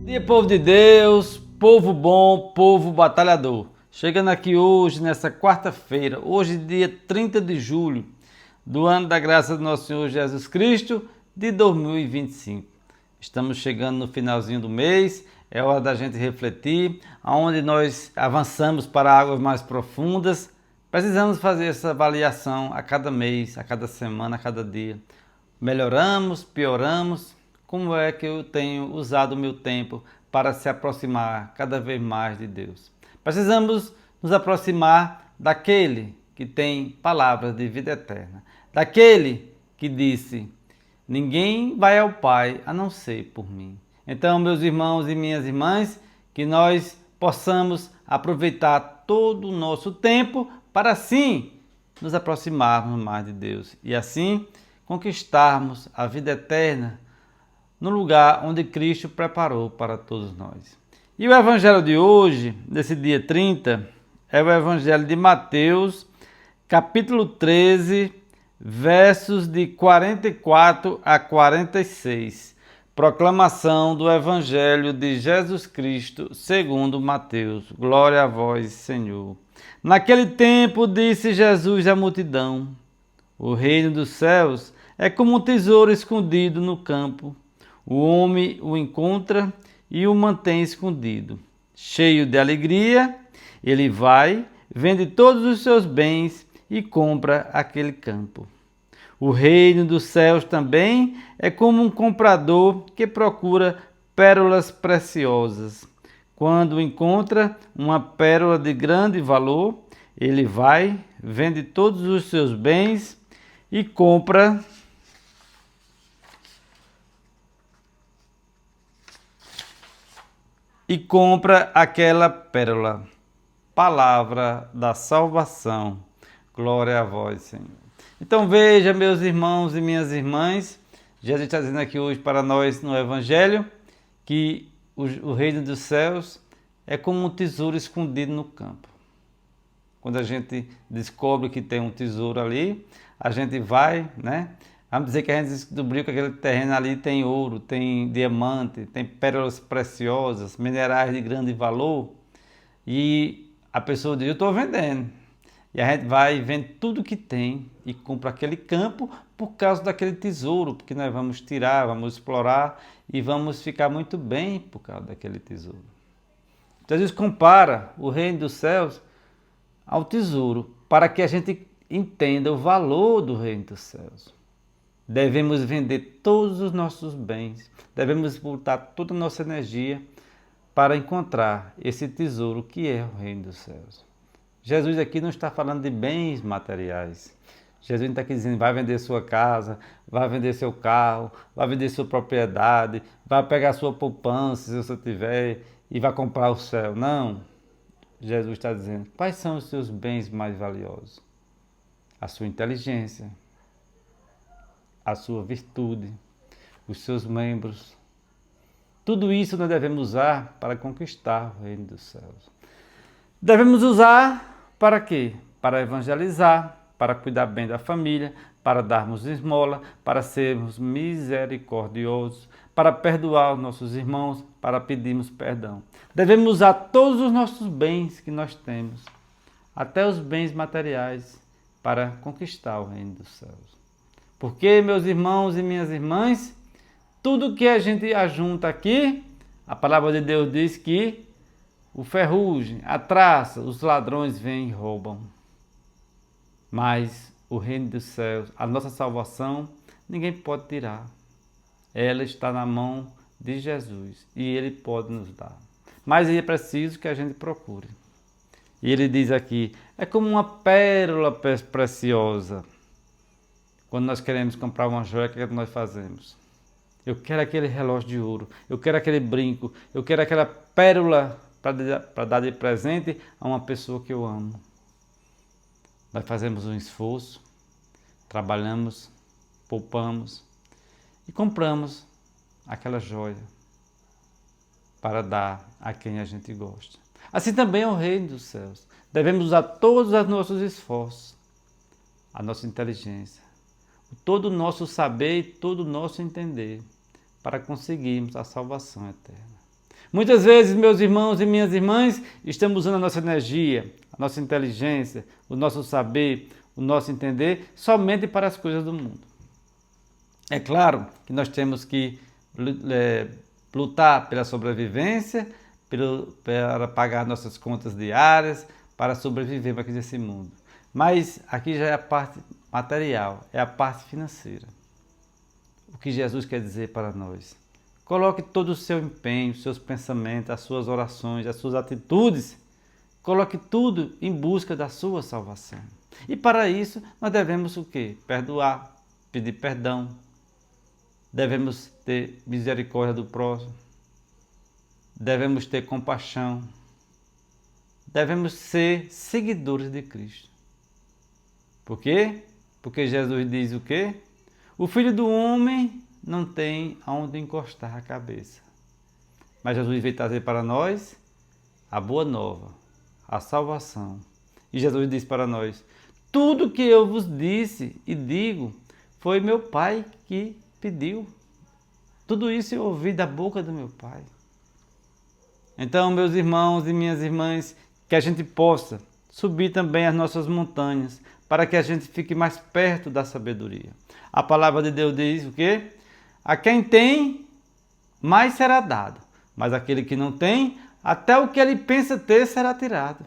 Dia, povo de Deus, povo bom, povo batalhador. Chegando aqui hoje, nessa quarta-feira, hoje dia 30 de julho, do ano da graça do nosso Senhor Jesus Cristo, de 2025. Estamos chegando no finalzinho do mês, é hora da gente refletir, aonde nós avançamos para águas mais profundas. Precisamos fazer essa avaliação a cada mês, a cada semana, a cada dia. Melhoramos, pioramos? Como é que eu tenho usado o meu tempo para se aproximar cada vez mais de Deus? Precisamos nos aproximar daquele que tem palavras de vida eterna, daquele que disse: ninguém vai ao Pai a não ser por mim. Então, meus irmãos e minhas irmãs, que nós possamos aproveitar todo o nosso tempo para assim nos aproximarmos mais de Deus e assim conquistarmos a vida eterna no lugar onde Cristo preparou para todos nós. E o evangelho de hoje, desse dia 30, é o evangelho de Mateus, capítulo 13, versos de 44 a 46. Proclamação do evangelho de Jesus Cristo, segundo Mateus. Glória a vós, Senhor. Naquele tempo disse Jesus à multidão: o reino dos céus é como um tesouro escondido no campo. O homem o encontra e o mantém escondido. Cheio de alegria, ele vai, vende todos os seus bens e compra aquele campo. O reino dos céus também é como um comprador que procura pérolas preciosas. Quando encontra uma pérola de grande valor, ele vai, vende todos os seus bens e compra aquela pérola. Palavra da salvação. Glória a vós, Senhor. Então veja, meus irmãos e minhas irmãs, Jesus está dizendo aqui hoje para nós no Evangelho que o reino dos céus é como um tesouro escondido no campo. Quando a gente descobre que tem um tesouro ali, a gente vai, né? Vamos dizer que a gente descobriu que aquele terreno ali tem ouro, tem diamante, tem pérolas preciosas, minerais de grande valor. E a pessoa diz: eu estou vendendo. E a gente vai e vende tudo que tem e compra aquele campo por causa daquele tesouro, porque nós vamos tirar, vamos explorar e vamos ficar muito bem por causa daquele tesouro. Então, Jesus compara o reino dos céus ao tesouro, para que a gente entenda o valor do reino dos céus. Devemos vender todos os nossos bens, devemos botar toda a nossa energia para encontrar esse tesouro que é o reino dos céus. Jesus aqui não está falando de bens materiais. Jesus não está aqui dizendo: vai vender sua casa, vai vender seu carro, vai vender sua propriedade, vai pegar sua poupança, se você tiver, e vai comprar o céu. Não. Jesus está dizendo: quais são os seus bens mais valiosos? A sua inteligência, a sua virtude, os seus membros. Tudo isso nós devemos usar para conquistar o reino dos céus. Devemos usar para quê? Para evangelizar, para cuidar bem da família, para darmos esmola, para sermos misericordiosos, para perdoar os nossos irmãos, para pedirmos perdão. Devemos usar todos os nossos bens que nós temos, até os bens materiais, para conquistar o reino dos céus. Porque, meus irmãos e minhas irmãs, tudo que a gente ajunta aqui, a palavra de Deus diz que o ferrugem, a traça, os ladrões vêm e roubam. Mas o reino dos céus, a nossa salvação, ninguém pode tirar. Ela está na mão de Jesus e Ele pode nos dar. Mas é preciso que a gente procure. E Ele diz aqui: é como uma pérola preciosa. Quando nós queremos comprar uma joia, o que é que nós fazemos? Eu quero aquele relógio de ouro, eu quero aquele brinco, eu quero aquela pérola para dar de presente a uma pessoa que eu amo. Nós fazemos um esforço, trabalhamos, poupamos e compramos aquela joia para dar a quem a gente gosta. Assim também é o reino dos céus. Devemos usar todos os nossos esforços, a nossa inteligência, todo o nosso saber e todo o nosso entender para conseguirmos a salvação eterna. Muitas vezes, meus irmãos e minhas irmãs, estamos usando a nossa energia, a nossa inteligência, o nosso saber, o nosso entender somente para as coisas do mundo. É claro que nós temos que lutar pela sobrevivência, para pagar nossas contas diárias, para sobreviver aqui nesse mundo. Mas aqui já é a parte material, é a parte financeira. O que Jesus quer dizer para nós? Coloque todo o seu empenho, os seus pensamentos, as suas orações, as suas atitudes. Coloque tudo em busca da sua salvação. E para isso nós devemos o quê? Perdoar, pedir perdão. Devemos ter misericórdia do próximo. Devemos ter compaixão. Devemos ser seguidores de Cristo. Por quê? Porque Jesus diz o quê? O Filho do Homem não tem aonde encostar a cabeça. Mas Jesus veio trazer para nós a boa nova, a salvação. E Jesus diz para nós, tudo que eu vos disse e digo, foi meu Pai que pediu. Tudo isso eu ouvi da boca do meu Pai. Então, meus irmãos e minhas irmãs, que a gente possa subir também as nossas montanhas, para que a gente fique mais perto da sabedoria. A palavra de Deus diz o quê? A quem tem, mais será dado. Mas aquele que não tem, até o que ele pensa ter será tirado.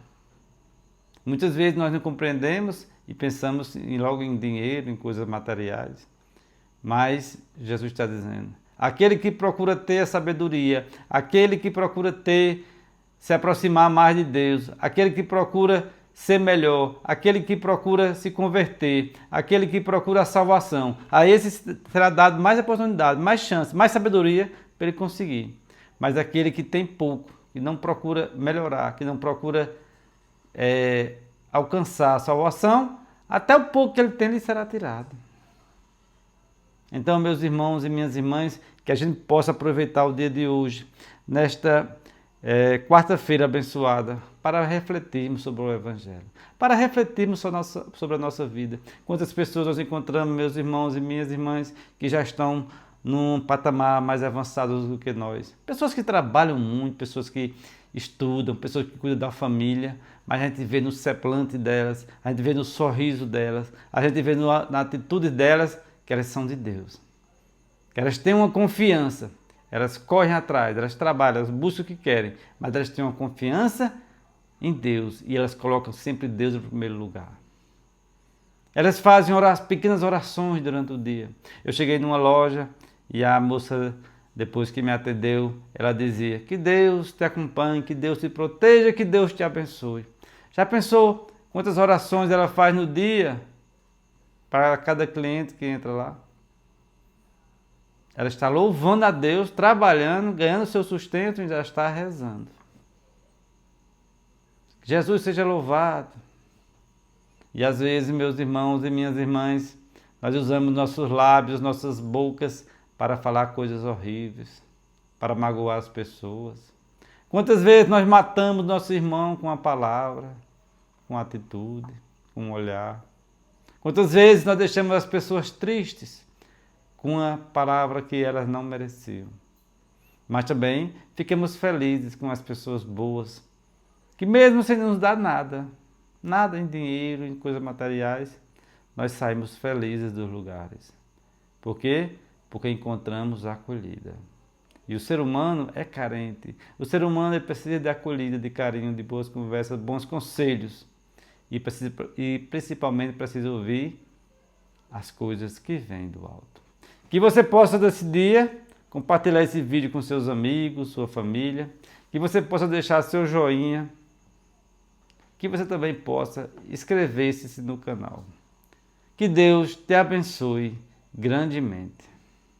Muitas vezes nós não compreendemos e pensamos logo em dinheiro, em coisas materiais. Mas Jesus está dizendo, aquele que procura ter a sabedoria, aquele que procura se aproximar mais de Deus, aquele que procura ser melhor, aquele que procura se converter, aquele que procura a salvação, a esse será dado mais oportunidade, mais chance, mais sabedoria para ele conseguir. Mas aquele que tem pouco, que não procura melhorar, que não procura alcançar a salvação, até o pouco que ele tem lhe será tirado. Então, meus irmãos e minhas irmãs, que a gente possa aproveitar o dia de hoje, nesta quarta-feira abençoada, para refletirmos sobre o Evangelho, para refletirmos sobre a nossa vida. Quantas pessoas nós encontramos, meus irmãos e minhas irmãs, que já estão num patamar mais avançado do que nós. Pessoas que trabalham muito, pessoas que estudam, pessoas que cuidam da família, mas a gente vê no semblante delas, a gente vê no sorriso delas, a gente vê na atitude delas que elas são de Deus. Que elas têm uma confiança, elas correm atrás, elas trabalham, elas buscam o que querem, mas elas têm uma confiança em Deus e elas colocam sempre Deus no primeiro lugar. Elas fazem pequenas orações durante o dia. Eu cheguei numa loja e a moça, depois que me atendeu, ela dizia, que Deus te acompanhe, que Deus te proteja, que Deus te abençoe. Já pensou quantas orações ela faz no dia para cada cliente que entra lá? Ela está louvando a Deus, trabalhando, ganhando seu sustento e já está rezando. Jesus seja louvado. E às vezes, meus irmãos e minhas irmãs, nós usamos nossos lábios, nossas bocas para falar coisas horríveis, para magoar as pessoas. Quantas vezes nós matamos nosso irmão com a palavra, com a atitude, com o olhar? Quantas vezes nós deixamos as pessoas tristes com a palavra que elas não mereciam? Mas também ficamos felizes com as pessoas boas, que mesmo sem nos dar nada em dinheiro, em coisas materiais, nós saímos felizes dos lugares. Por quê? Porque encontramos acolhida. E o ser humano é carente. O ser humano ele precisa de acolhida, de carinho, de boas conversas, bons conselhos. E principalmente precisa ouvir as coisas que vêm do alto. Que você possa, nesse dia, compartilhar esse vídeo com seus amigos, sua família. Que você possa deixar seu joinha. Que você também possa inscrever-se no canal. Que Deus te abençoe grandemente.